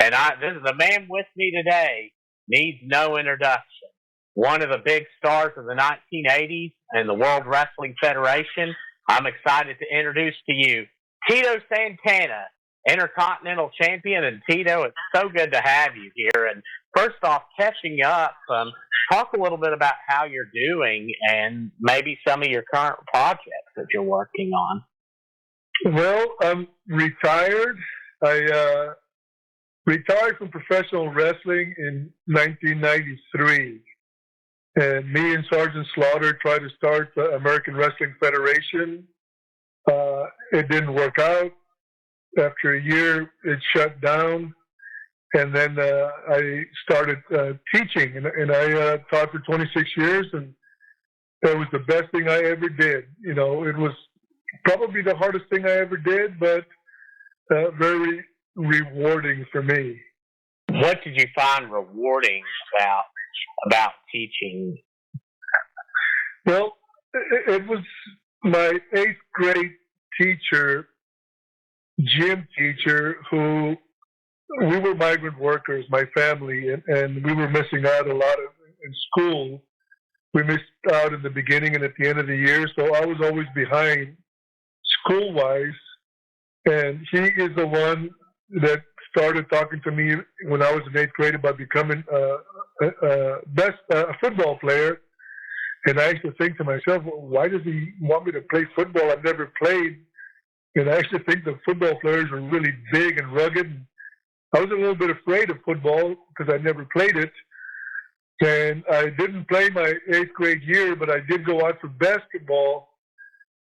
And this is the man with me today, needs no introduction. One of the big stars of the 1980s and the World Wrestling Federation. I'm excited to introduce to you Tito Santana, Intercontinental Champion. And Tito, it's so good to have you here. And first off, catching up, talk a little bit about how you're doing and maybe some of your current projects that you're working on. Well, I'm retired. I retired from professional wrestling in 1993. And me and Sergeant Slaughter tried to start the American Wrestling Federation. It didn't work out. After a year, it shut down. And then I started teaching. And I taught for 26 years. And that was the best thing I ever did. You know, it was probably the hardest thing I ever did, but very rewarding for me. What did you find rewarding about teaching? Well, it was my 8th grade teacher, gym teacher, who we were migrant workers, my family, and we were missing out a lot in school. We missed out in the beginning and at the end of the year, so I was always behind school-wise, and he is the one that started talking to me when I was in 8th grade about becoming a football player. And I used to think to myself, well, why does he want me to play football? I've never played. And I used to think the football players were really big and rugged. I was a little bit afraid of football because I never played it. And I didn't play my 8th grade year, but I did go out for basketball.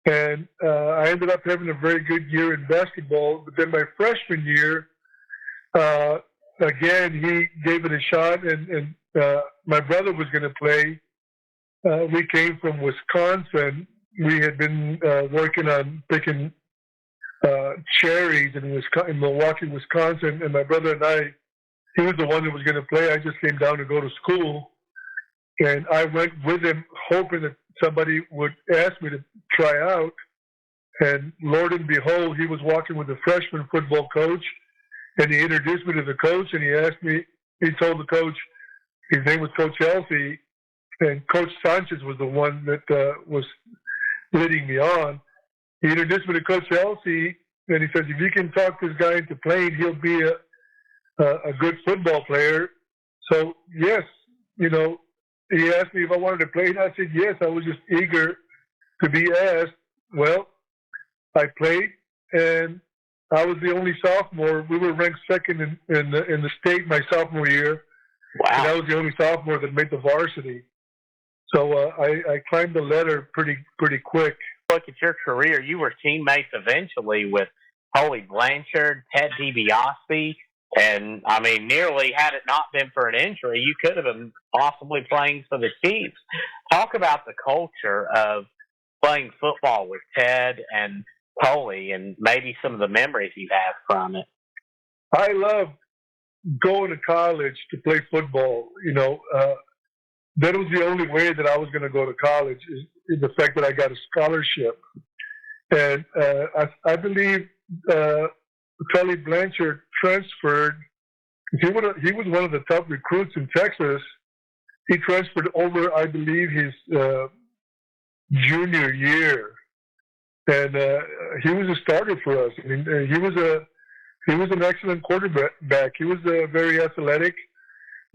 And I ended up having a very good year in basketball. But then my freshman year, again, he gave it a shot, and my brother was going to play. We came from Wisconsin. We had been working on picking cherries in Milwaukee, Wisconsin, and my brother and I, he was the one that was going to play. I just came down to go to school, and I went with him hoping that somebody would ask me to try out. And Lord and behold, he was walking with a freshman football coach, and he introduced me to the coach, and he told the coach, his name was Coach Elsie, and Coach Sanchez was the one that was leading me on. He introduced me to Coach Elsie, and he said, if you can talk this guy into playing, he'll be a good football player. So, yes, you know, he asked me if I wanted to play, and I said yes. I was just eager to be asked. Well, I played, and I was the only sophomore. We were ranked second in the state my sophomore year. Wow. And I was the only sophomore that made the varsity. So I climbed the ladder pretty quick. Look at your career. You were teammates eventually with Tully Blanchard, Ted DiBiase, and, I mean, nearly had it not been for an injury, you could have been possibly playing for the Chiefs. Talk about the culture of playing football with Ted and Tully and maybe some of the memories you have from it. I love going to college to play football. You know, that was the only way that I was going to go to college is the fact that I got a scholarship. And I believe Tully Blanchard transferred. He was one of the top recruits in Texas. He transferred over, I believe, his junior year, and he was a starter for us. I mean, he was an excellent quarterback. He was very athletic.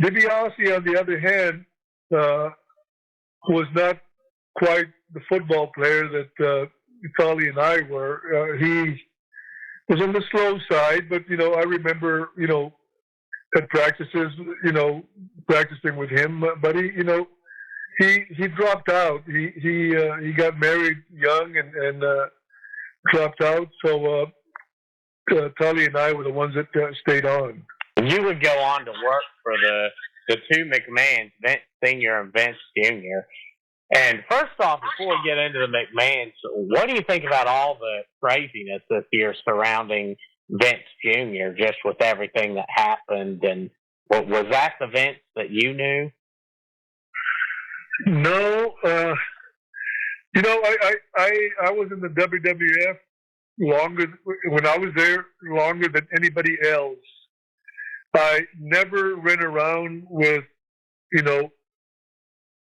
DiBiase, on the other hand, was not quite the football player that Tully and I were. He was on the slow side, but, you know, I remember, you know, at practices, you know, practicing with him, but he dropped out. He got married young and dropped out. So Tully and I were the ones that stayed on. You would go on to work for the two McMahons, Vince Sr. and Vince Jr. And first off, before we get into the McMahons, what do you think about all the craziness this year surrounding Vince Jr., just with everything that happened? And was that the Vince that you knew? No. You know, I was in the WWF when I was there longer than anybody else. I never ran around with,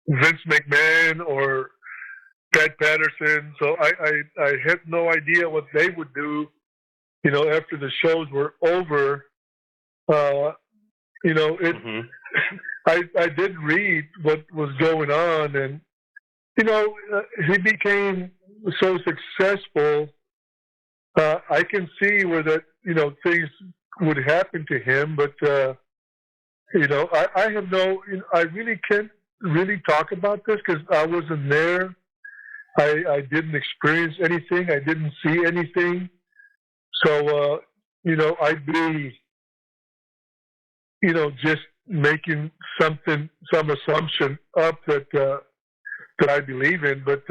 Vince McMahon or Pat Patterson, so I had no idea what they would do, after the shows were over. Mm-hmm. I did read what was going on, and he became so successful. I can see where that things would happen to him, but I have no. I really can't really talk about this because I wasn't there. I didn't experience anything. I didn't see anything. So I'd be just making some assumption up that I believe in, but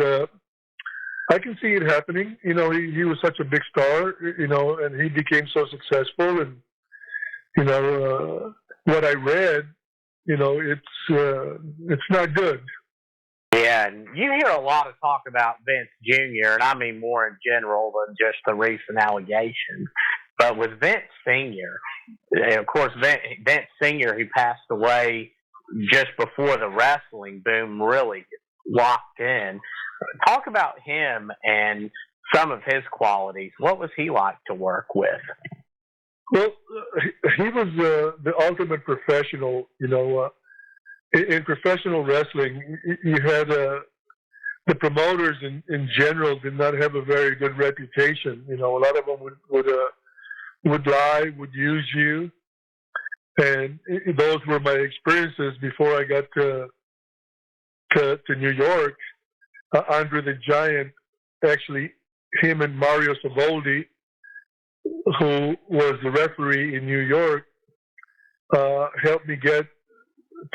I can see it happening. He was such a big star, and he became so successful. And what I read, it's not good. Yeah, and you hear a lot of talk about Vince Jr., and I mean more in general than just the recent allegations. But with Vince Sr., and of course, Vince Sr., who passed away just before the wrestling boom really locked in. Talk about him and some of his qualities. What was he like to work with? Well, he was the ultimate professional. In professional wrestling, you had the promoters in general did not have a very good reputation. A lot of them would lie, would use you, and those were my experiences before I got to New York. Andre the Giant, actually, him and Mario Savoldi, who was the referee in New York, helped me get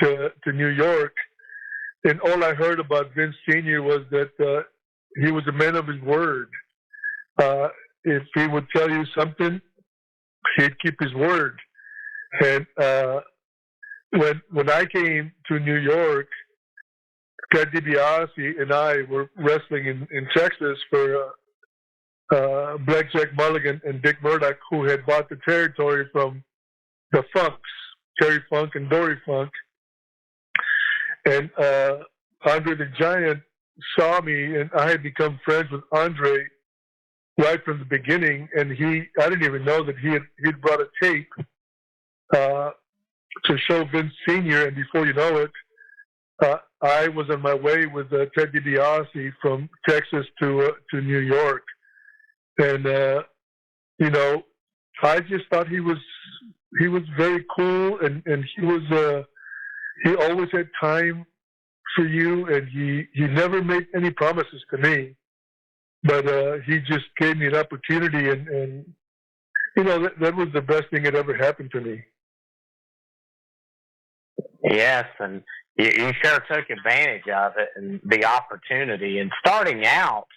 to New York. And all I heard about Vince Sr. was that he was a man of his word. If he would tell you something, he'd keep his word. And when I came to New York, Ted DiBiase and I were wrestling in Texas for Blackjack Mulligan and Dick Murdoch, who had bought the territory from the Funks, Terry Funk and Dory Funk. And Andre the Giant saw me, and I had become friends with Andre right from the beginning. And I didn't even know that he'd brought a tape to show Vince Sr. And before you know it, I was on my way with Ted DiBiase from Texas to New York. And I just thought he was very cool, and he always had time for you, and he never made any promises to me, but he just gave me an opportunity, and that was the best thing that ever happened to me. Yes, and you sure took advantage of it and the opportunity. And starting out,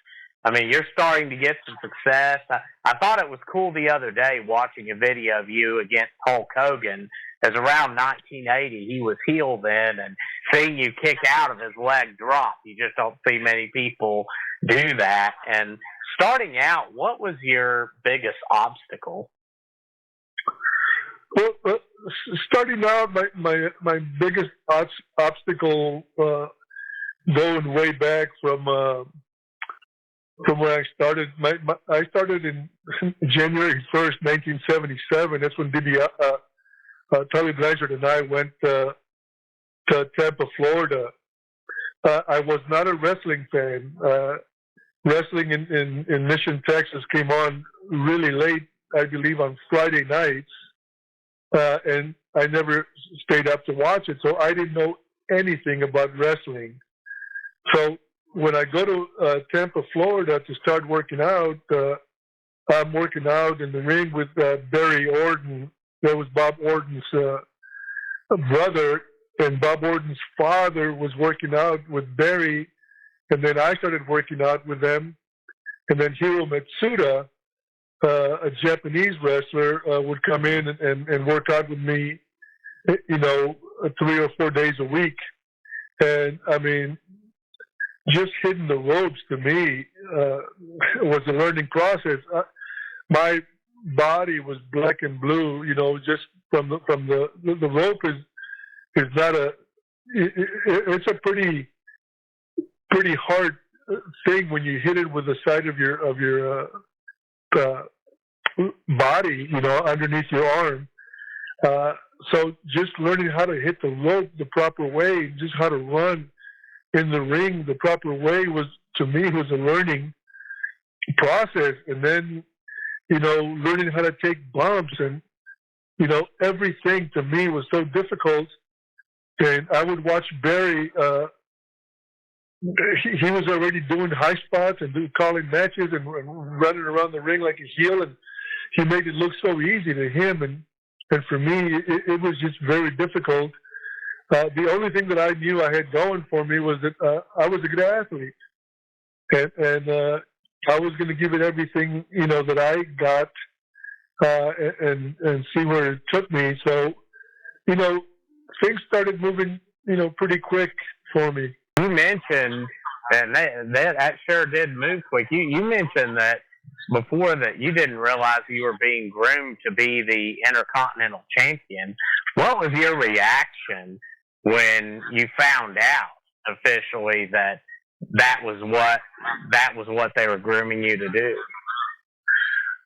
I mean, you're starting to get some success. I thought it was cool the other day watching a video of you against Hulk Hogan. As around 1980, he was heel then, and seeing you kick out of his leg drop, you just don't see many people do that. And starting out, what was your biggest obstacle? Well, starting out, my biggest obstacle, going way back from where I started. I started in January 1st, 1977. That's when Tully Blanchard and I went to Tampa, Florida. I was not a wrestling fan. Wrestling in Mission, Texas came on really late, I believe, on Friday nights. And I never stayed up to watch it, so I didn't know anything about wrestling. So when I go to Tampa, Florida to start working out, I'm working out in the ring with Barry Orton. That was Bob Orton's brother, and Bob Orton's father was working out with Barry, and then I started working out with them. And then Hiro Matsuda, a Japanese wrestler, would come in and work out with me, 3 or 4 days a week. And I mean, just hitting the ropes to me was a learning process. My body was black and blue, just from the rope is not it's a pretty hard thing when you hit it with the side of your body, underneath your arm. So just learning how to hit the rope the proper way, just how to run in the ring the proper way was a learning process. And then, learning how to take bumps and, everything to me was so difficult. And I would watch Barry, he was already doing high spots and calling matches and running around the ring like a heel, and he made it look so easy to him. And for me, it was just very difficult. The only thing that I knew I had going for me was that I was a good athlete, and I was going to give it everything that I got, and see where it took me. So, things started moving pretty quick for me. You mentioned, and that sure did move quick. You mentioned that before, that you didn't realize you were being groomed to be the Intercontinental Champion. What was your reaction when you found out officially that was what they were grooming you to do?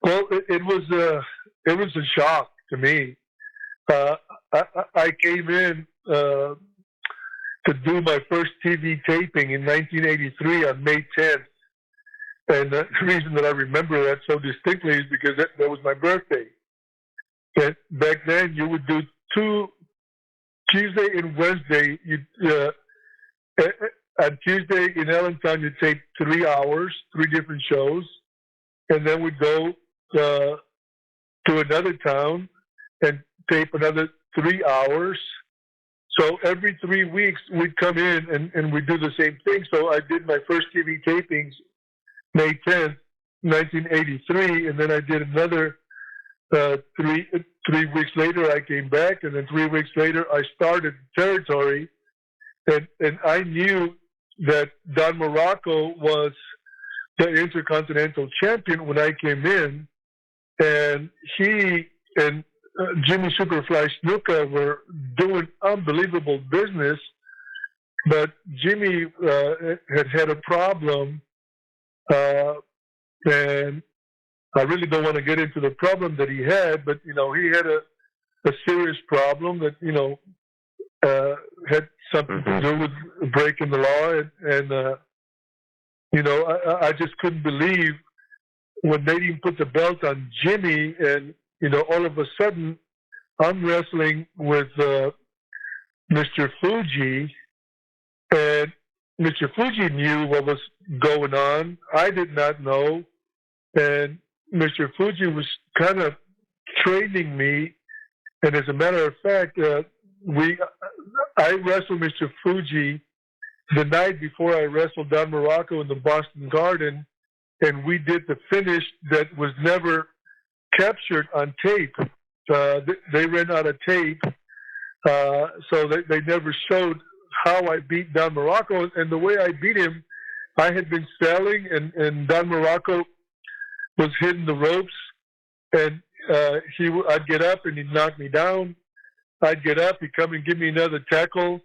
Well, it was a shock to me. I came in to do my first TV taping in 1983 on May 10th. And the reason that I remember that so distinctly is because that was my birthday. And back then, you would do Tuesday and Wednesday. On Tuesday in Allentown, you'd tape 3 hours, 3 different shows. And then we'd go to another town and tape another 3 hours. So every 3 weeks, we'd come in and we'd do the same thing. So I did my first TV tapings May 10th, 1983, and then I did another 3 weeks later. I came back, and then 3 weeks later, I started Territory, and I knew that Don Morocco was the Intercontinental Champion when I came in, and he and Jimmy Superfly Snuka were doing unbelievable business, but Jimmy had a problem. And I really don't want to get into the problem that he had, but, he had a serious problem that, had something to do with breaking the law. And I just couldn't believe when they didn't put the belt on Jimmy, and, all of a sudden I'm wrestling with Mr. Fuji, and Mr. Fuji knew what was going on. I did not know. And Mr. Fuji was kind of training me. And as a matter of fact, I wrestled Mr. Fuji the night before I wrestled Don Morocco in the Boston Garden. And we did the finish that was never captured on tape. They ran out of tape. So they never showed how I beat Don Morocco. And the way I beat him, I had been selling, and Don Morocco was hitting the ropes, and I'd get up and he'd knock me down. I'd get up, he'd come and give me another tackle.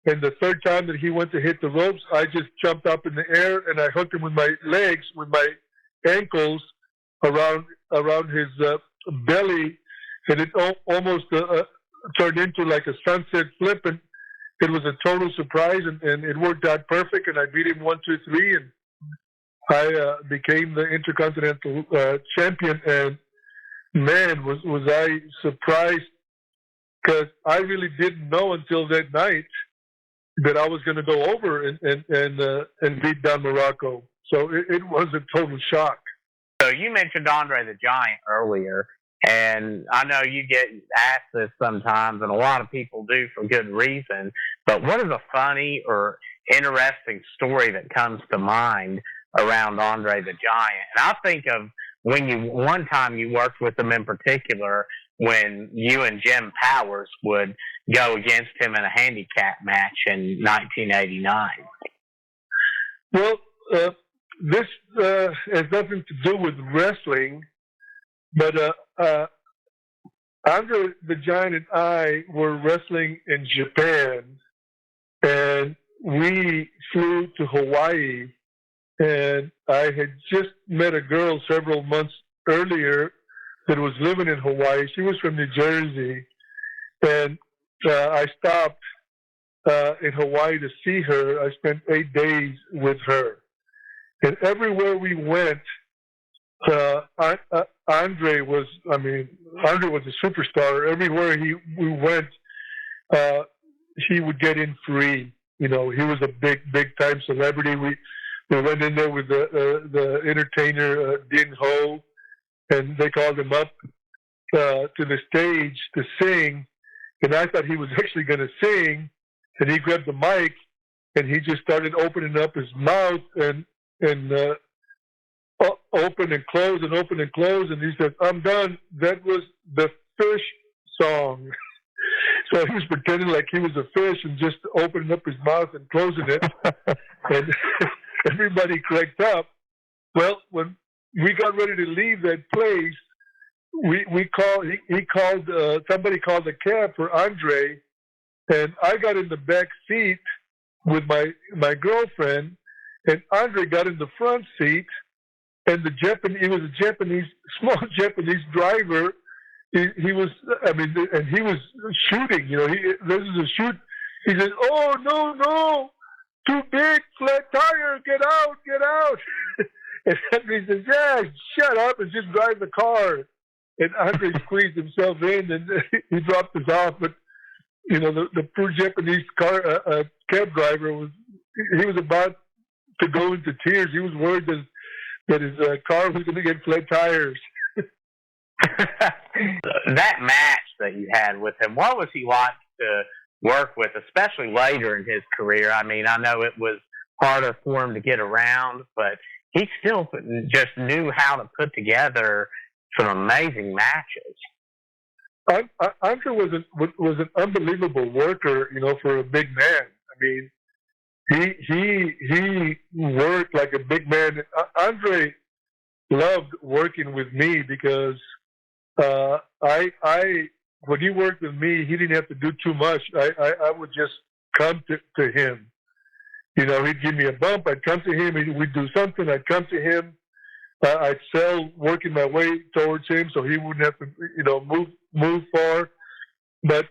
And the third time that he went to hit the ropes, I just jumped up in the air and I hooked him with my legs, with my ankles around his belly, and it almost turned into like a sunset flip. And it was a total surprise, and it worked out perfect, and I beat him 1, 2, 3, and I became the Intercontinental Champion. And man, was I surprised, because I really didn't know until that night that I was going to go over and beat Don Morocco. So it was a total shock. So you mentioned Andre the Giant earlier, and I know you get asked this sometimes, and a lot of people do for good reason, but what is a funny or interesting story that comes to mind around Andre the Giant? And I think of one time you worked with him in particular, when you and Jim Powers would go against him in a handicap match in 1989. Well, this has nothing to do with wrestling, but Andre the Giant and I were wrestling in Japan, and we flew to Hawaii. And I had just met a girl several months earlier that was living in Hawaii. She was from New Jersey, and I stopped in Hawaii to see her. I spent 8 days with her, and everywhere we went, Andre was a superstar. Everywhere we went, he would get in free. You know, he was a big time celebrity. We went in there with the entertainer Din Ho, and they called him up to the stage to sing. And I thought he was actually going to sing, and he grabbed the mic, and he just started opening up his mouth and open and close and open and close, and he said, "I'm done." That was the fish song. So he was pretending like he was a fish and just opening up his mouth and closing it, and everybody cracked up. Well, when we got ready to leave that place, somebody called a cab for Andre, and I got in the back seat with my girlfriend, and Andre got in the front seat, and he was a small Japanese driver. He was shooting. You know, this is a shoot. He says, "Oh no, too big, flat tire, get out." And Henry says, "Yeah, shut up and just drive the car." And Andre squeezed himself in, and he dropped us off. But you know, the poor Japanese cab driver was about to go into tears. He was worried that his car was going to get flat tires. That match that you had with him, what was he like to work with, especially later in his career? I mean, I know it was harder for him to get around, but he still just knew how to put together some amazing matches. Andre was an unbelievable worker, you know, for a big man. I mean, he worked like a big man. Andre loved working with me because when he worked with me, he didn't have to do too much. I would just come to him. You know, he'd give me a bump. I'd come to him. We'd do something. I'd come to him. I'd sell, working my way towards him, so he wouldn't have to, you know, move far. But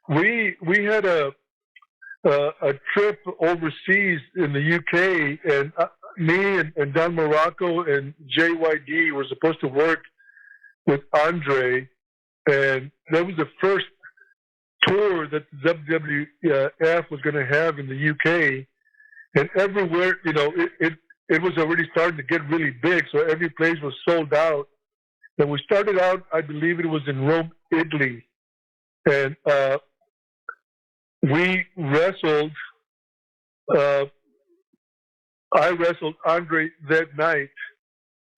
we had a trip overseas in the UK, and me and Don Morocco and JYD were supposed to work with Andre, and that was the first tour that the WWF was going to have in the UK. And everywhere, you know, it was already starting to get really big, so every place was sold out. And we started out, I believe it was in Rome, Italy, and we wrestled. I wrestled Andre that night,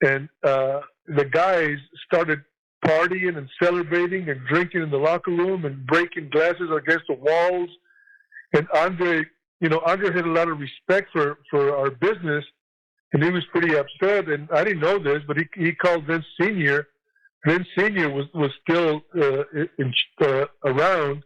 and the guys started partying and celebrating and drinking in the locker room and breaking glasses against the walls. And Andre had a lot of respect for our business, and he was pretty upset. And I didn't know this, but he called Vince Sr. Vince Sr. was still around.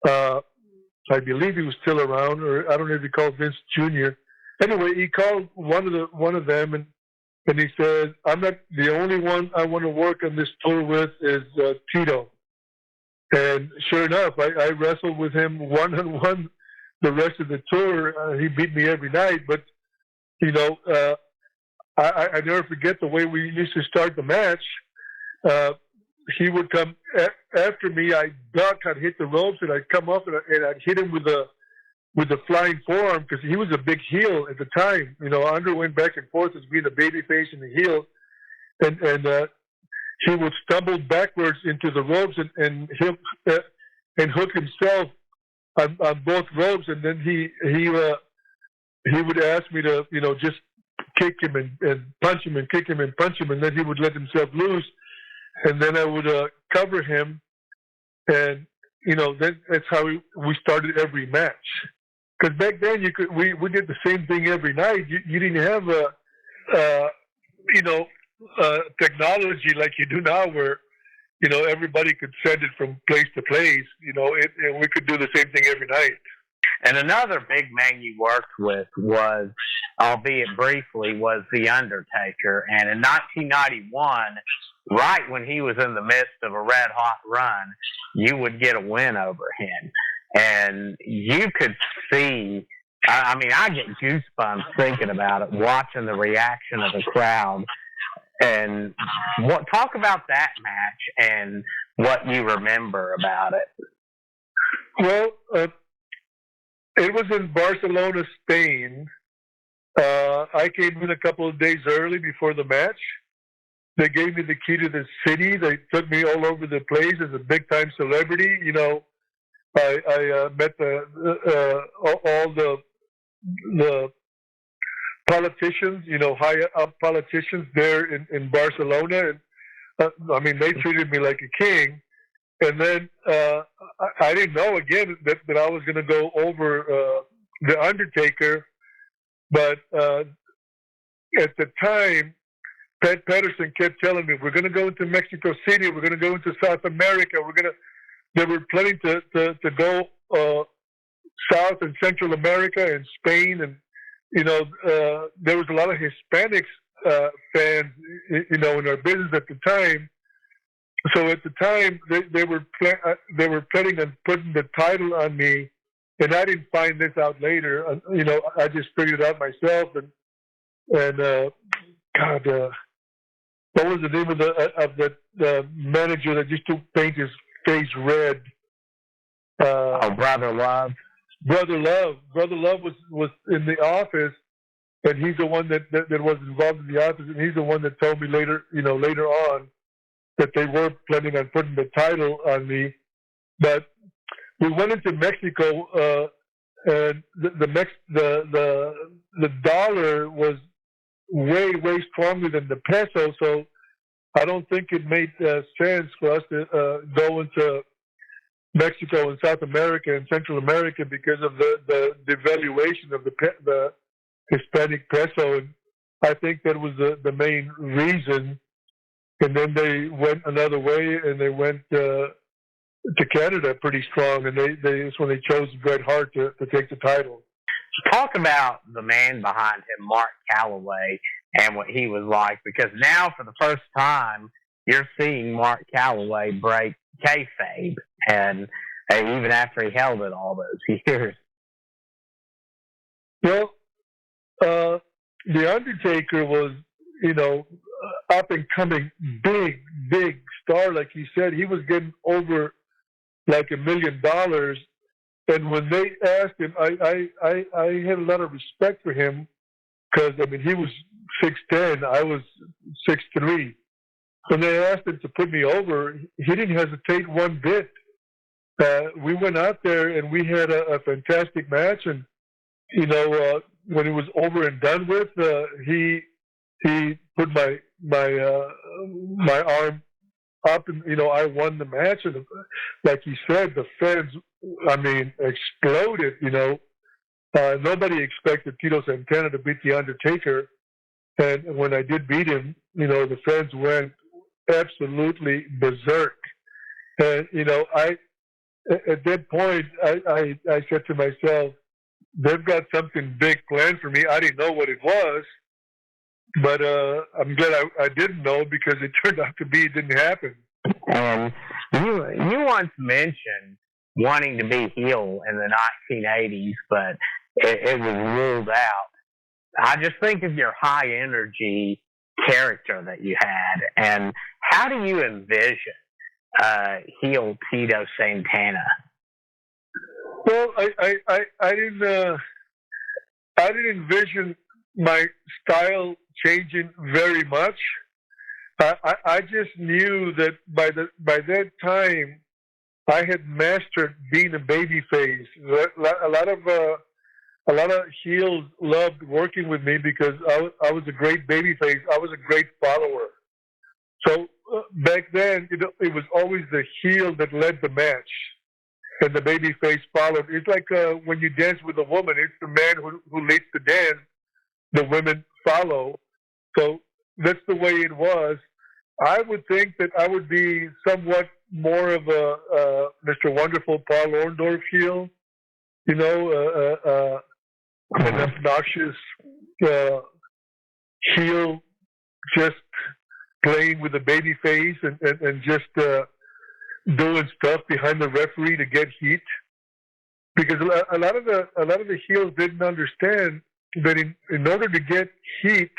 I believe he was still around, or I don't know if he called Vince Jr. Anyway, he called one of them, and he said, "I'm not the only one I want to work on this tour with is Tito." And sure enough, I wrestled with him one-on-one the rest of the tour. He beat me every night, but you know, I never forget the way we used to start the match. He would come after me. I'd duck, I'd hit the ropes, and I'd come up and I'd hit him with the flying forearm, because he was a big heel at the time. You know, Andre went back and forth as being a babyface and a heel, and he would stumble backwards into the ropes and hook himself on both ropes, and then he would ask me to, you know, just kick him and punch him and kick him and punch him, and then he would let himself loose, and then I would cover him, and you know, that's how we started every match. Because back then we did the same thing every night. You didn't have technology like you do now, where everybody could send it from place to place, and we could do the same thing every night. And another big man you worked with was, albeit briefly, was The Undertaker. And in 1991, right when he was in the midst of a red-hot run, you would get a win over him. And you could see, I get goosebumps thinking about it, watching the reaction of the crowd. And talk about that match and what you remember about it. Well, it was in Barcelona, Spain. I came in a couple of days early before the match. They gave me the key to the city. They took me all over the place as a big-time celebrity. I met all the politicians, high-up politicians there in Barcelona. And, they treated me like a king. And then I didn't know, again, that I was going to go over The Undertaker. But at the time, Pat Patterson kept telling me, we're going to go into Mexico City. We're going to go into South America. They were planning to go South and Central America and Spain. And, there was a lot of Hispanics fans, in our business at the time. So at the time, they were planning on putting the title on me, and I didn't find this out later. I just figured it out myself. And God, what was the name of the manager that used to paint his face red? Brother Love. Brother Love was in the office, and he's the one that was involved in the office, and he's the one that told me later on, that they were planning on putting the title on me. But we went into Mexico, and the dollar was way stronger than the peso, so I don't think it made sense for us to go into Mexico and South America and Central America because of the devaluation of the Hispanic peso, and I think that was the main reason. And then they went another way, and they went to Canada pretty strong, and that's when they chose Bret Hart to take the title. Talk about the man behind him, Mark Calloway, and what he was like, because now for the first time, you're seeing Mark Calloway break kayfabe, and even after he held it all those years. Well, The Undertaker was, up and coming big star. Like you said, he was getting over like $1 million. And when they asked him, I had a lot of respect for him because, he was 6'10", I was 6'3". When they asked him to put me over, he didn't hesitate one bit. We went out there and we had a fantastic match. And, when it was over and done with, he put my arm up, and I won the match. And like you said, the fans, exploded. Nobody expected Tito Santana to beat the Undertaker, and when I did beat him, the fans went absolutely berserk. And at that point, I said to myself, they've got something big planned for me. I didn't know what it was. But I'm glad I didn't know, because it turned out to be it didn't happen. And you once mentioned wanting to be heel in the 1980s, but it was ruled out. I just think of your high energy character that you had, and how do you envision heel Tito Santana? Well, I didn't envision my style changing very much. I just knew that by that time I had mastered being a babyface. A lot of heels loved working with me because I was a great babyface. I was a great follower. So back then, it was always the heel that led the match, and the babyface followed. It's like when you dance with a woman, it's the man who leads the dance, the women follow. So that's the way it was. I would think that I would be somewhat more of a Mr. Wonderful Paul Orndorff heel, an obnoxious heel, just playing with a baby face and just doing stuff behind the referee to get heat. Because a lot of the heels didn't understand that in order to get heat,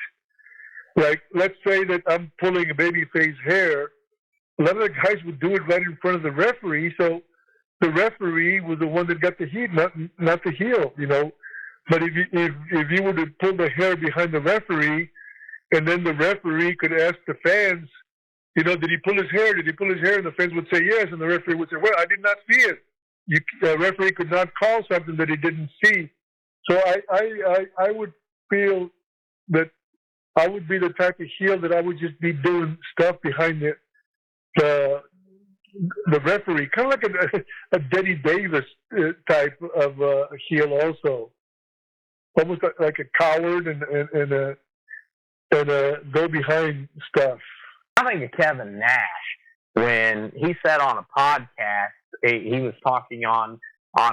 like let's say that I'm pulling a babyface hair, a lot of the guys would do it right in front of the referee, so the referee was the one that got the heat, not the heel, But if you were to pull the hair behind the referee, and then the referee could ask the fans, did he pull his hair? Did he pull his hair? And the fans would say yes, and the referee would say, well, I did not see it. The referee could not call something that he didn't see. So I would feel that I would be the type of heel that I would just be doing stuff behind the referee, kind of like a Denny Davis type of heel, also, almost like a coward and a go behind stuff. I think of Kevin Nash when he said on a podcast, he was talking on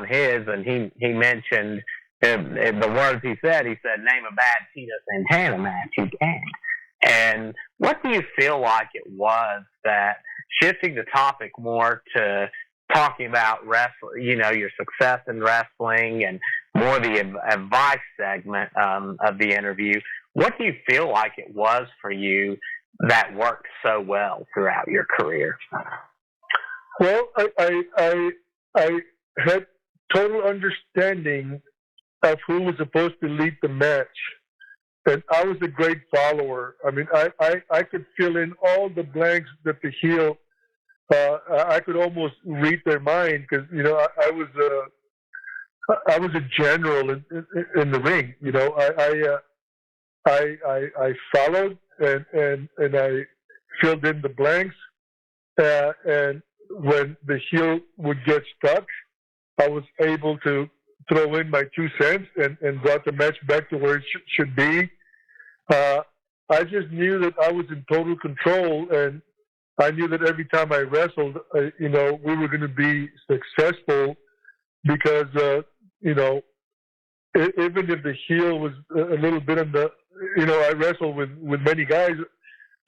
his, and he mentioned in the words he said, name a bad Tito Santana match, you can't. And what do you feel like it was that, shifting the topic more to talking about wrestling, your success in wrestling and more the advice segment of the interview, what do you feel like it was for you that worked so well throughout your career? Well, I had total understanding of who was supposed to lead the match. And I was a great follower. I mean, I could fill in all the blanks that the heel, I could almost read their mind because, I was a general in the ring. I followed and I filled in the blanks. And when the heel would get stuck, I was able to throw in my 2 cents and brought the match back to where it should be. I just knew that I was in total control, and I knew that every time I wrestled, we were going to be successful because, even if the heel was a little bit in the, I wrestled with many guys.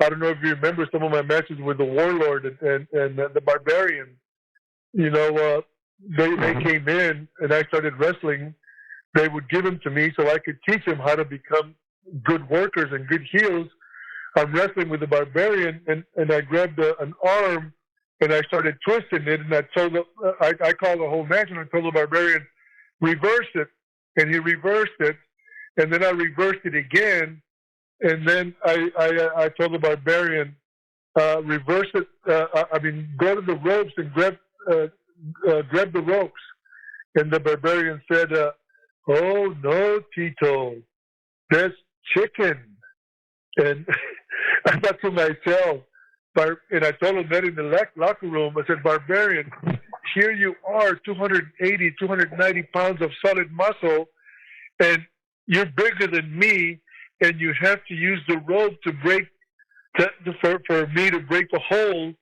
I don't know if you remember some of my matches with the Warlord and the Barbarian. They came in and I started wrestling. They would give them to me so I could teach them how to become good workers and good heels. I'm wrestling with the Barbarian and I grabbed an arm and I started twisting it, and I called the whole match and I told the Barbarian, reverse it, and he reversed it, and then I reversed it again, and then I told the Barbarian, reverse it. Go to the ropes and grab the ropes. And the Barbarian said, oh no, Tito, that's chicken. And I thought to myself, and I told him that in the locker room, I said, Barbarian, here you are, 280, 290 pounds of solid muscle, and you're bigger than me, and you have to use the rope to break, for me to break the hole.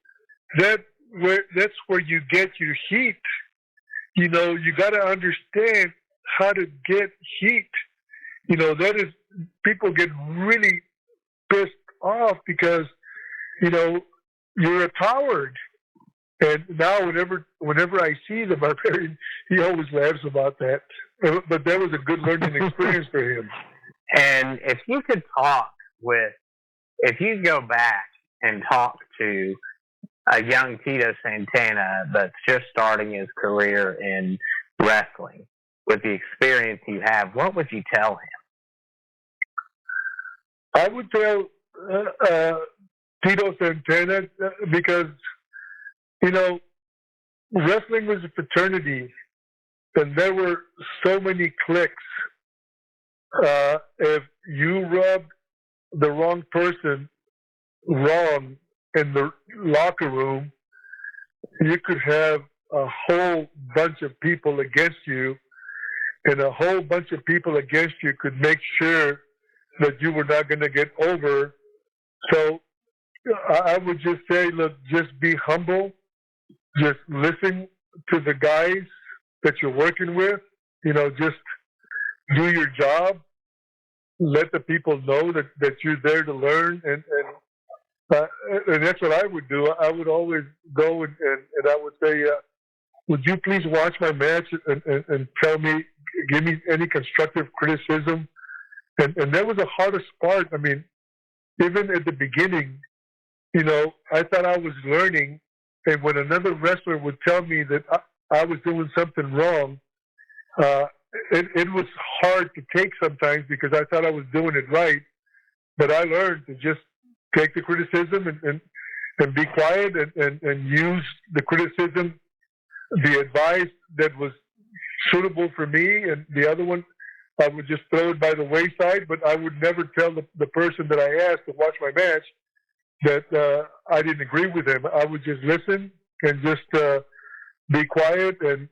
That's where you get your heat. You got to understand how to get heat. That is, people get really pissed off because, you're a coward. And now whenever I see the Barbarian, he always laughs about that. But that was a good learning experience for him. And if you go back and talk to a young Tito Santana that's just starting his career in wrestling, with the experience you have, what would you tell him? I would tell Tito Santana because, wrestling was a fraternity, and there were so many cliques. If you rubbed the wrong person wrong in the locker room, you could have a whole bunch of people against you, and a whole bunch of people against you could make sure that you were not going to get over. So I would just say, look, just be humble. Just listen to the guys that you're working with. Just do your job. Let the people know that you're there to learn, and that's what I would do. I would always go and I would say, would you please watch my match and tell me, give me any constructive criticism? And that was the hardest part. I mean, even at the beginning, I thought I was learning, and when another wrestler would tell me that I was doing something wrong, it was hard to take sometimes because I thought I was doing it right. But I learned to just take the criticism and be quiet and use the criticism, the advice that was suitable for me, and the other one, I would just throw it by the wayside. But I would never tell the person that I asked to watch my match that I didn't agree with him. I would just listen and just be quiet, and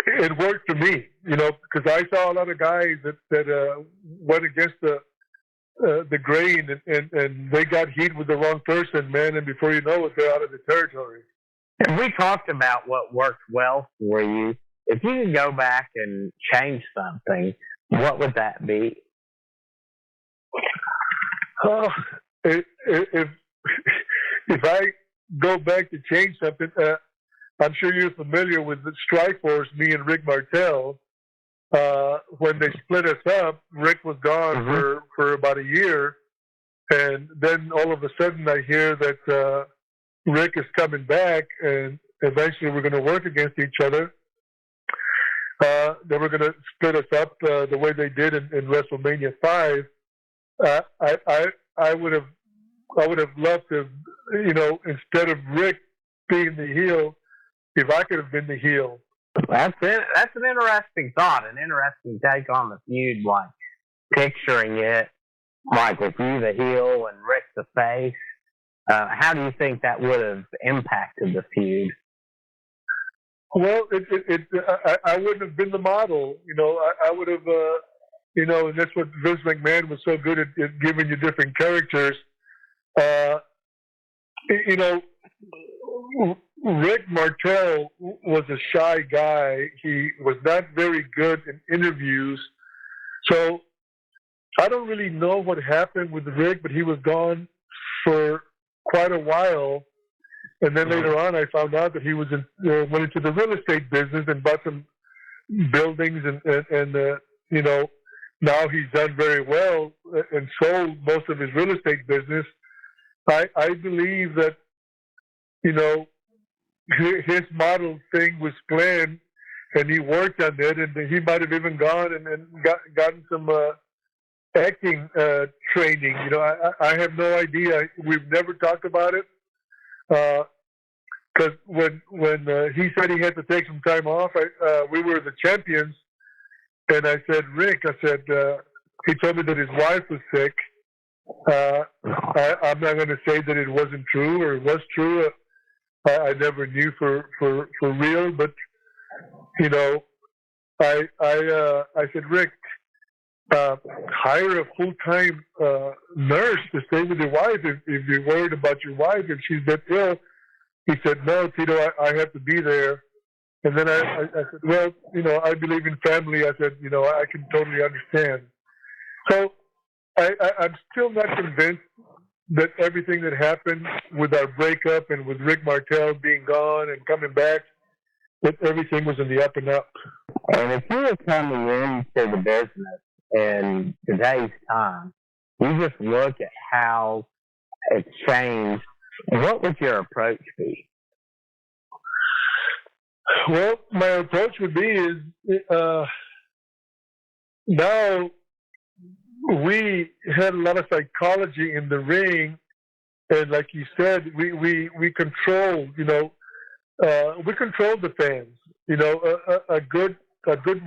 it worked for me, because I saw a lot of guys that went against the grain, and they got heat with the wrong person, man, and before you know it, they're out of the territory. And we talked about what worked well for you. If you could go back and change something, what would that be? If I go back to change something, I'm sure you're familiar with the Strikeforce, me and Rick Martel. When they split us up, Rick was gone for about a year, and then all of a sudden I hear that Rick is coming back, and eventually we're going to work against each other. They were going to split us up the way they did in WrestleMania 5. I would have loved to, instead of Rick being the heel, if I could have been the heel. That's it. That's an interesting thought, an interesting take on the feud, like picturing it, like with you the heel and Rick the face. How do you think that would have impacted the feud? Well, I wouldn't have been the model. I would have, and that's what Vince McMahon was so good at giving you different characters. Rick Martel was a shy guy. He was not very good in interviews. So I don't really know what happened with Rick, but he was gone for quite a while. And then later on, I found out that he was went into the real estate business and bought some buildings, and now he's done very well and sold most of his real estate business. I believe that, his model thing was planned, and he worked on it, and he might have even gone and gotten some acting training. I have no idea. We've never talked about it. Because when he said he had to take some time off, we were the champions, and I said, Rick, he told me that his wife was sick. I'm not going to say that it wasn't true or it was true. I never knew for real, but I said, Rick, hire a full-time nurse to stay with your wife if you're worried about your wife, if she's that ill. He said, no, Tito, I have to be there. And then I said, well, I believe in family. I said, I can totally understand. So I'm still not convinced that everything that happened with our breakup and with Rick Martel being gone and coming back, that everything was in the up and up. And if you were coming into the business in today's time, you just look at how it's changed, what would your approach be? Well, my approach would be now we had a lot of psychology in the ring, and like you said, we controlled, we controlled the fans. A good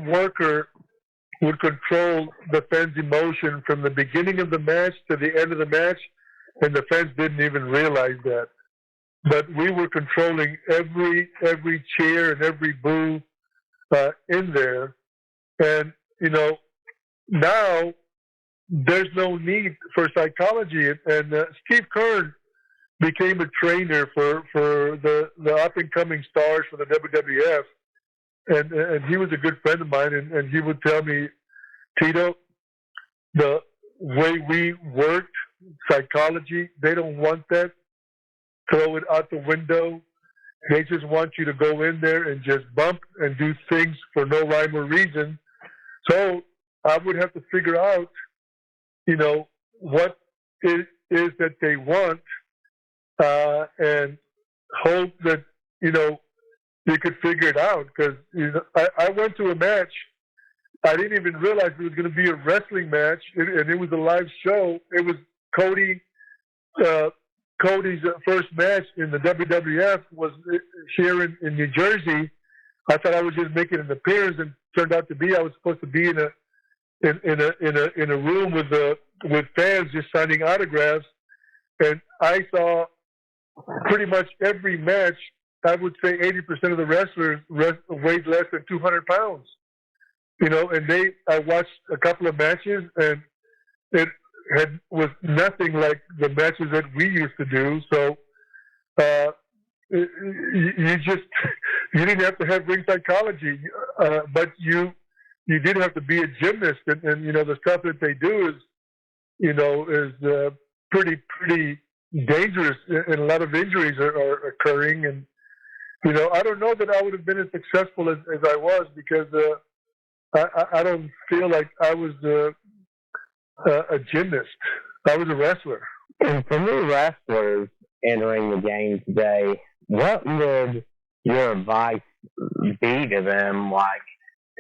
worker would control the fans' emotion from the beginning of the match to the end of the match, and the fans didn't even realize that. But we were controlling every cheer and every boo in there, and now there's no need for psychology. And Steve Kern became a trainer for the up and coming stars for the WWF, and he was a good friend of mine, and he would tell me, Tito, the way we worked, psychology, they don't want that. Throw it out the window. They just want you to go in there and just bump and do things for no rhyme or reason. So I would have to figure out, what it is that they want, and hope that, you could figure it out. Because, I went to a match. I didn't even realize it was going to be a wrestling match, and it was a live show. It was Cody's first match in the WWF was here in New Jersey. I thought I was just making an appearance, and turned out to be I was supposed to be in a room with fans just signing autographs. And I saw pretty much every match. I would say 80% of the wrestlers weighed less than 200 pounds. And I watched a couple of matches, and it was nothing like the matches that we used to do. So you didn't have to have ring psychology, but you did have to be a gymnast, and the stuff that they do is pretty dangerous, and a lot of injuries are occurring. And I don't know that I would have been as successful as I was, because I don't feel like I was a gymnast. I was a wrestler. And for new wrestlers entering the game today, what would your advice be to them,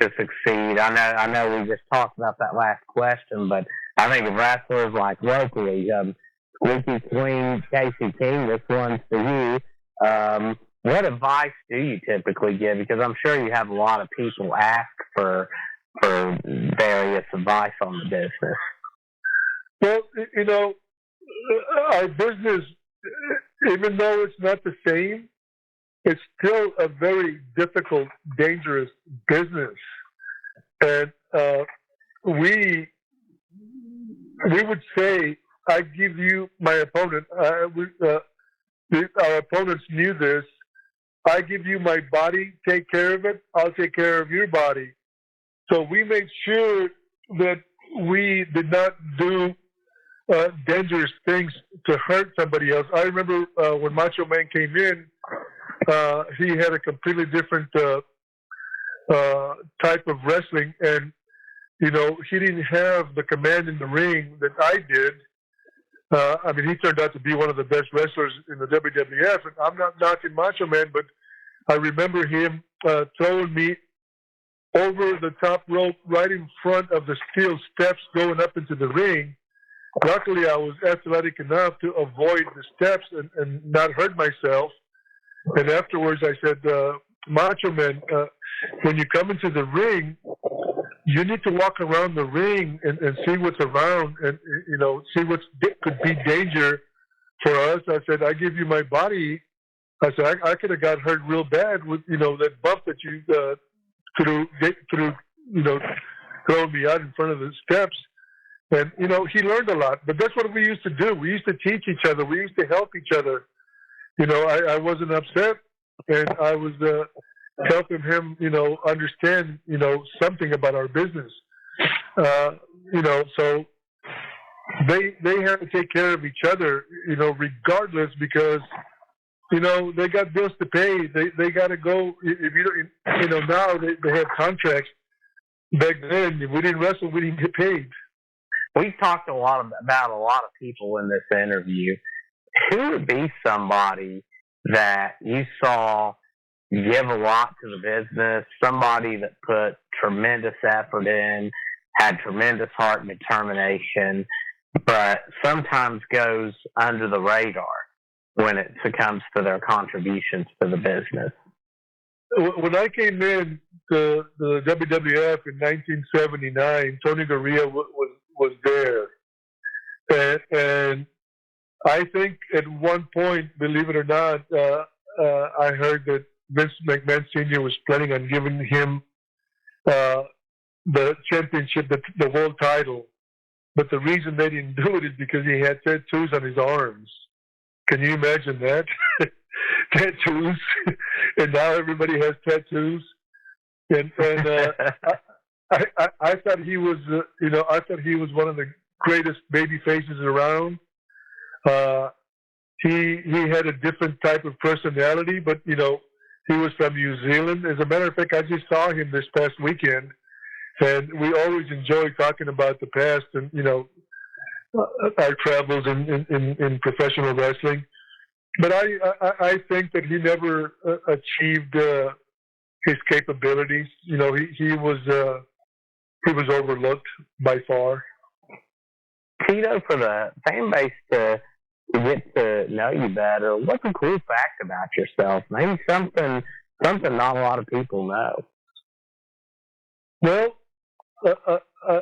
to succeed? I know we just talked about that last question, but I think of wrestlers like locally, Squeaky Clean, Casey King, this one's for you. What advice do you typically give? Because I'm sure you have a lot of people ask for various advice on the business. Well, our business, even though it's not the same, it's still a very difficult, dangerous business. And we would say, I give you my opponent. Our opponents knew this. I give you my body, take care of it. I'll take care of your body. So we made sure that we did not do dangerous things to hurt somebody else. I remember when Macho Man came in, he had a completely different type of wrestling, and he didn't have the command in the ring that I did. He turned out to be one of the best wrestlers in the WWF, and I'm not knocking Macho Man, but I remember him throwing me over the top rope right in front of the steel steps going up into the ring. Luckily, I was athletic enough to avoid the steps and not hurt myself. And afterwards, I said, Macho Man, when you come into the ring, you need to walk around the ring and see what's around, and see what could be danger for us. I said, I give you my body. I said, I could have got hurt real bad with that bump that you through throwing me out in front of the steps. And he learned a lot. But that's what we used to do. We used to teach each other. We used to help each other. I wasn't upset, and I was helping him, understand, something about our business. So they have to take care of each other, regardless, because, they got bills to pay. They got to go. If you don't, now they have contracts. Back then, if we didn't wrestle, we didn't get paid. We've talked about a lot of people in this interview. Who would be somebody that you saw give a lot to the business, somebody that put tremendous effort in, had tremendous heart and determination, but sometimes goes under the radar when it comes to their contributions to the business? When I came in to the WWF in 1979, Tony Gurria was there. And I think at one point, believe it or not, I heard that Vince McMahon Sr. was planning on giving him the championship, the world title. but the reason they didn't do it is because he had tattoos on his arms. Can you imagine that? Tattoos, and now everybody has tattoos. And I thought he was, I thought he was one of the greatest baby faces around. He had a different type of personality, but he was from New Zealand. As a matter of fact, I just saw him this past weekend, and we always enjoy talking about the past and our travels in professional wrestling. But I think that he never achieved his capabilities. He was overlooked by far. Tito, for the fan base to get to know you better, what's a cool fact about yourself? Maybe something not a lot of people know. Well,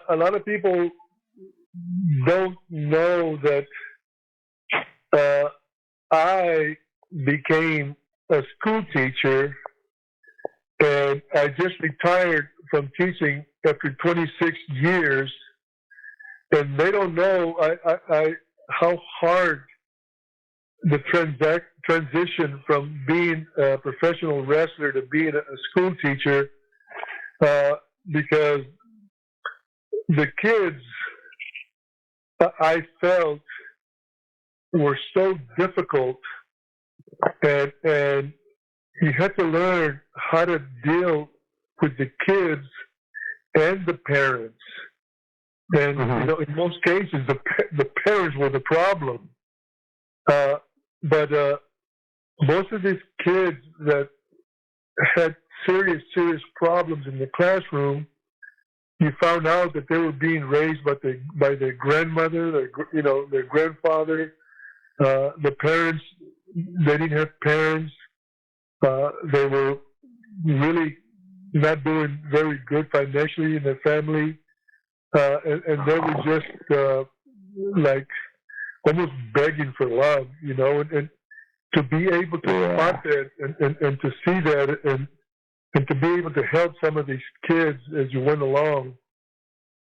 a lot of people don't know that I became a school teacher, and I just retired from teaching after 26 years, and they don't know how hard the transition from being a professional wrestler to being a school teacher, because the kids I felt were so difficult, and you had to learn how to deal with the kids and the parents. And in most cases, the parents were the problem. But most of these kids that had serious problems in the classroom, you found out that they were being raised by their grandmother, their grandfather. The parents, they didn't have parents. They were really not doing very good financially in their family. And they were just like almost begging for love, and to be able to spot that and to see that and to be able to help some of these kids as you went along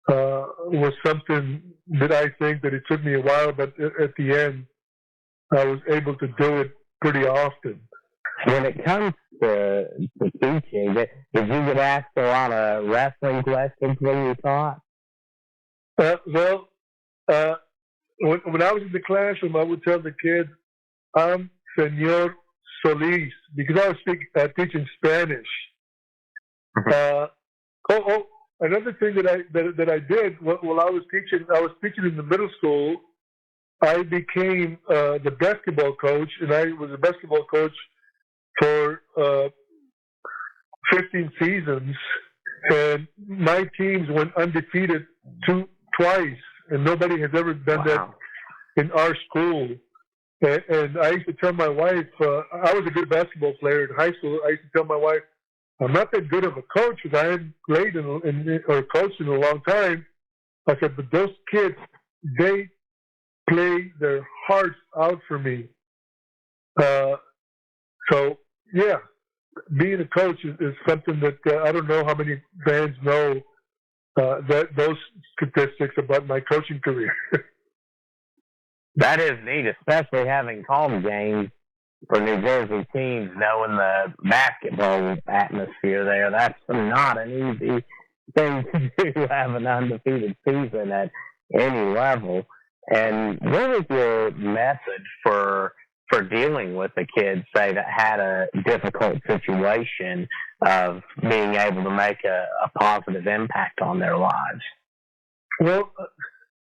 was something that I think that it took me a while, but at the end, I was able to do it pretty often. When it comes to teaching, did you get asked a lot of wrestling questions when you taught? When I was in the classroom, I would tell the kids, I'm Senor Solis, because I was teaching Spanish. Another thing that I did while I was teaching in the middle school, I became the basketball coach, and I was a basketball coach for 15 seasons, and my teams went undefeated twice, and nobody has ever done that in our school. And I used to tell my wife, I was a good basketball player in high school. I used to tell my wife, I'm not that good of a coach because I hadn't played or coached in a long time. I said, but those kids, they play their hearts out for me. So, yeah, being a coach is something that I don't know how many fans know those statistics about my coaching career. That is neat, especially having home games for New Jersey teams, knowing the basketball atmosphere there. That's not an easy thing to do, have an undefeated season at any level. And what was your method for dealing with the kids, say, that had a difficult situation of being able to make a positive impact on their lives? Well,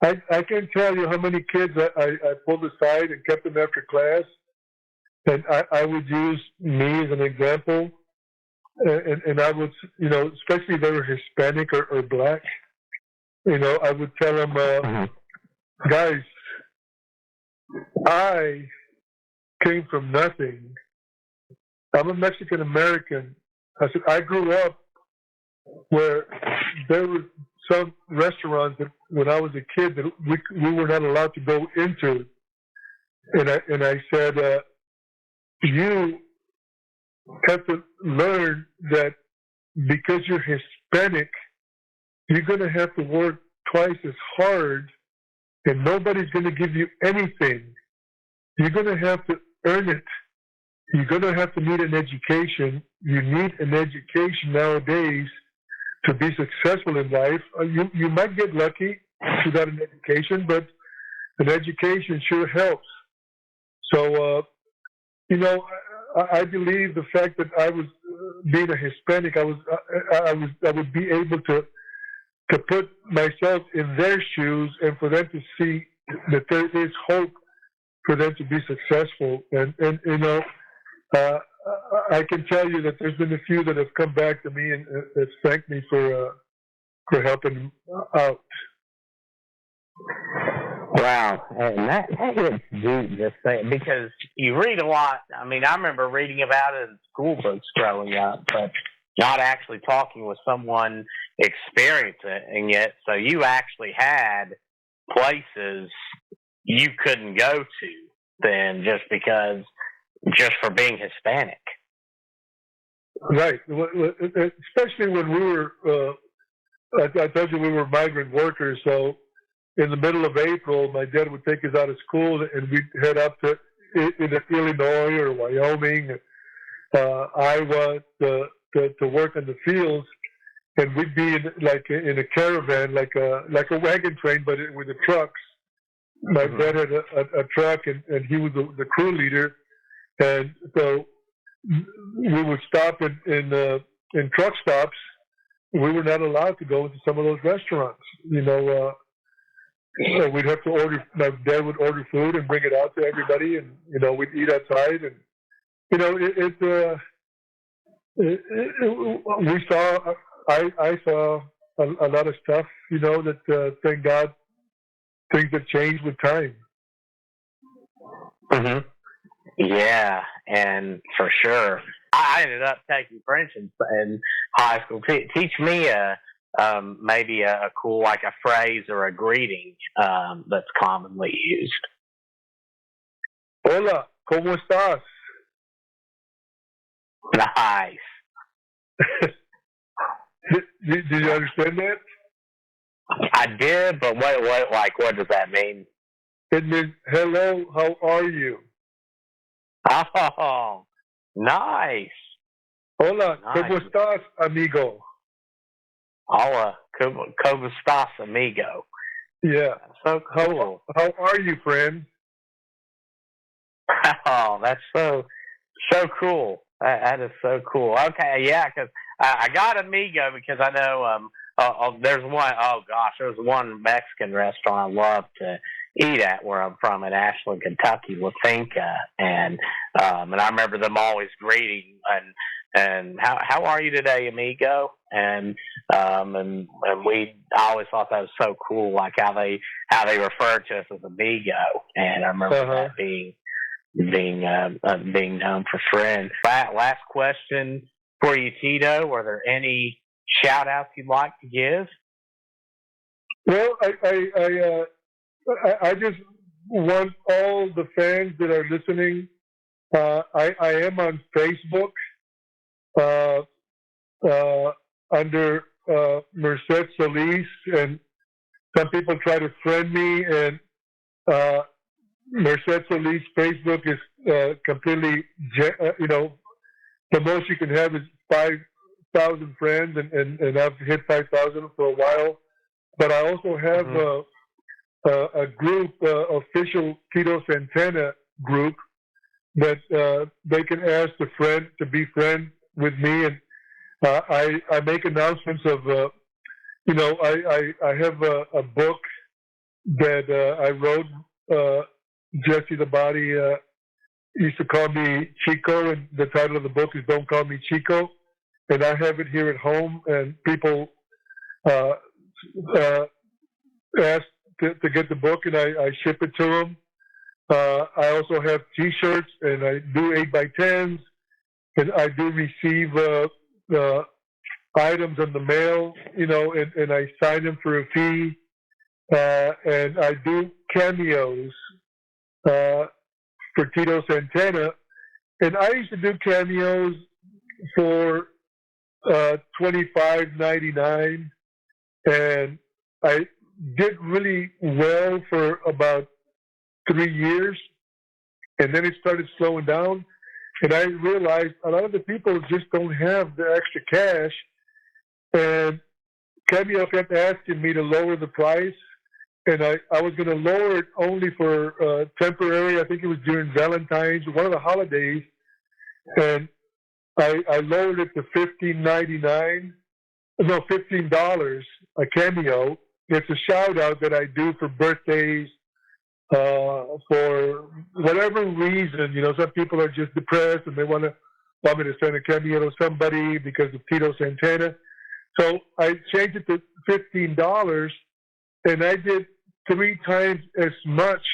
I can't tell you how many kids I pulled aside and kept them after class. And I would use me as an example. And I would, especially if they were Hispanic or black, I would tell them, guys, I came from nothing. I'm a Mexican American. I said, I grew up where there were some restaurants that when I was a kid that we were not allowed to go into. And I said, you have to learn that because you're Hispanic, you're going to have to work twice as hard and nobody's going to give you anything. You're going to have to earn it. You're going to have to need an education. You need an education nowadays to be successful in life. You might get lucky without an education, but an education sure helps. So, I believe the fact that I was being a Hispanic, I would be able to put myself in their shoes and for them to see that there is hope for them to be successful. And I can tell you that there's been a few that have come back to me and have thanked me for helping them out. Wow, and that hits deep, just saying, because you read a lot. I mean, I remember reading about it in school books growing up, but not actually talking with someone experiencing it. So you actually had places you couldn't go to then just for being Hispanic. Right, especially when we were, I told you we were migrant workers, so in the middle of April, my dad would take us out of school and we'd head up to either Illinois or Wyoming, Iowa, to work in the fields, and we'd be in a caravan, like a wagon train, but with the trucks. My dad had a truck, and he was the crew leader, and so we would stop in truck stops. We were not allowed to go into some of those restaurants. We'd have to order. My dad would order food and bring it out to everybody, and we'd eat outside. And we saw. I saw a lot of stuff. That thank God, things have changed with time. Mm-hmm. Yeah, and for sure, I ended up taking French in high school. Teach me maybe a cool, like a phrase or a greeting that's commonly used. Hola, ¿cómo estás? Nice. Did you understand that? I did, but what does that mean? It means, hello, how are you? Oh, nice. Hola, ¿cómo estás, amigo? Hola, ¿cómo estás, amigo? Yeah. So cool. How are you, friend? Oh, that's so cool. That is so cool. Okay, yeah, because I got amigo because I know there's one. Oh gosh, there's one Mexican restaurant I love to eat at where I'm from in Ashland, Kentucky, La Finca, and I remember them always greeting and how are you today, amigo? And I always thought that was so cool, like how they referred to us as amigo, and I remember that being known for friends. Last question for you, Tito. Were there any shout outs you'd like to give? Well, I just want all the fans that are listening. I am on Facebook under Merced Solis, and some people try to friend me, and Merced Solis Facebook is completely, the most you can have is 5,000 friends, and I've hit 5,000 for a while. But I also have a group, official Tito Santana group, that they can ask to be friend with me, and I make announcements of, I have a book that I wrote. Jesse the Body used to call me Chico, and the title of the book is Don't Call Me Chico. And I have it here at home, and people ask to get the book, and I ship it to them. I also have T-shirts, and I do 8x10s, and I do receive items in the mail, and I sign them for a fee. And I do cameos for Tito Santana, and I used to do cameos for $25.99, and did really well for about 3 years, and then it started slowing down. And I realized a lot of the people just don't have the extra cash. And Cameo kept asking me to lower the price. And I was going to lower it only for temporary. I think it was during Valentine's, one of the holidays. And I lowered it to $15.99. No, $15 a Cameo. It's a shout out that I do for birthdays, for whatever reason. You know, some people are just depressed and they want me to send a Cameo to somebody because of Tito Santana. So I changed it to $15, and I did 3 times as much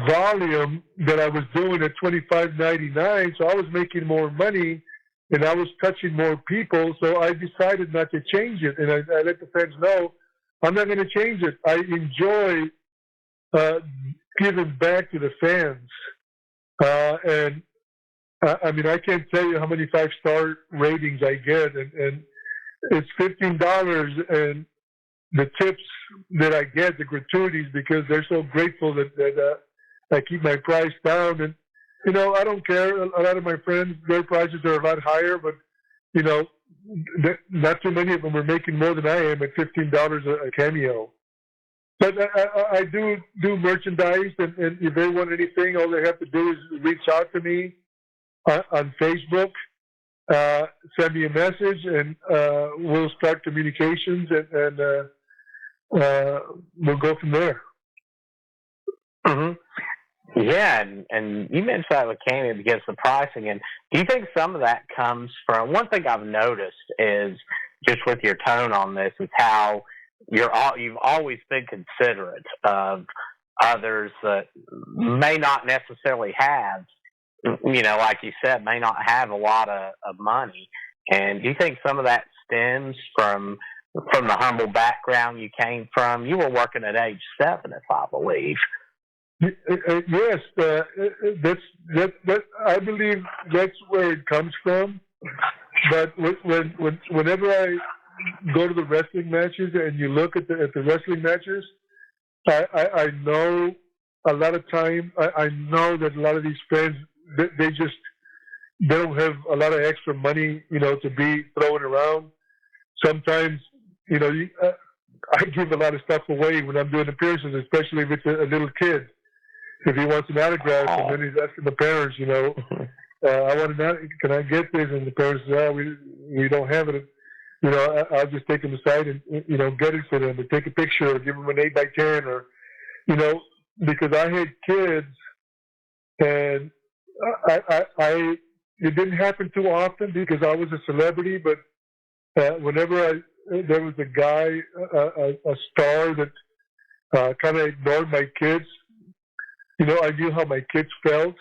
volume that I was doing at $25.99. So I was making more money, and I was touching more people. So I decided not to change it, and I let the fans know I'm not going to change it. I enjoy giving back to the fans, and I mean, I can't tell you how many 5-star ratings I get, and it's $15, and the tips that I get, the gratuities, because they're so grateful that I keep my price down. And, you know, I don't care. A lot of my friends, their prices are a lot higher, but, you know, not too many of them are making more than I am at $15 a Cameo. But I do merchandise, and if they want anything, all they have to do is reach out to me on Facebook, send me a message, and we'll start communications, and we'll go from there. Mm-hmm. Yeah, and you mentioned that with Cameo because the pricing. And do you think some of that comes from, one thing I've noticed is, just with your tone on this, is how you've always been considerate of others that may not necessarily have, you know, like you said, may not have a lot of money. And do you think some of that stems from the humble background you came from? You were working at age 7, if I believe. Yes, that I believe that's where it comes from. But whenever I go to the wrestling matches and you look at the wrestling matches, I know a lot of time. I know that a lot of these fans, they don't have a lot of extra money, you know, to be throwing around. Sometimes, you know, I give a lot of stuff away when I'm doing appearances, especially if it's a little kid. If he wants an autograph, and then he's asking the parents, you know, I want an, can I get this? And the parents say, oh, we don't have it. You know, I'll just take them aside and, you know, get it for them, or take a picture, or give them an 8x10, or, you know, because I had kids, and it didn't happen too often because I was a celebrity, but whenever there was a guy, a star that kind of ignored my kids, you know, I knew how my kids felt,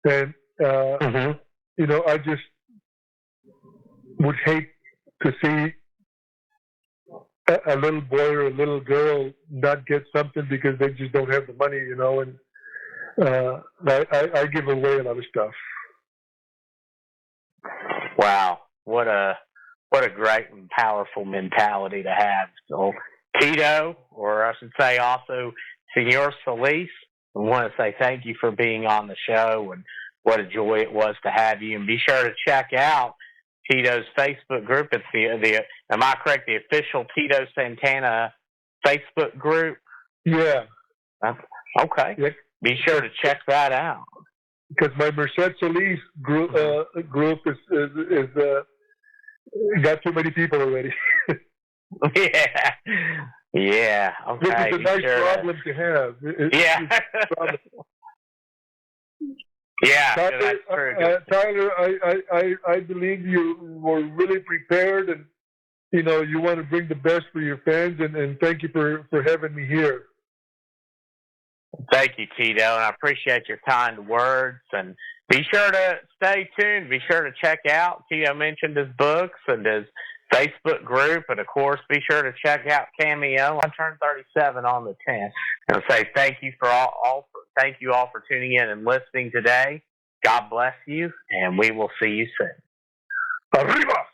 and you know, I just would hate to see a little boy or a little girl not get something because they just don't have the money, you know. And I give away a lot of stuff. Wow, what a great and powerful mentality to have. So, Tito, or I should say also Senor Solis, I want to say thank you for being on the show, and what a joy it was to have you. And be sure to check out Tito's Facebook group. It's the am I correct, the official Tito Santana Facebook group? Yeah. Okay. Yeah. Be sure to check that out. Because my Merced Solis group is got too many people already. Yeah. Yeah. Okay. This is a nice problem to have. Yeah. Yeah, Tyler, that's true. Tyler, I believe you were really prepared, and you know you want to bring the best for your fans, and thank you for having me here. Thank you, Tito, and I appreciate your kind words. And be sure to stay tuned. Be sure to check out, Tito mentioned his books and his Facebook group, and of course, be sure to check out Cameo. I turned 37 on the 10th, and say thank you for thank you all for tuning in and listening today. God bless you, and we will see you soon. Arriba!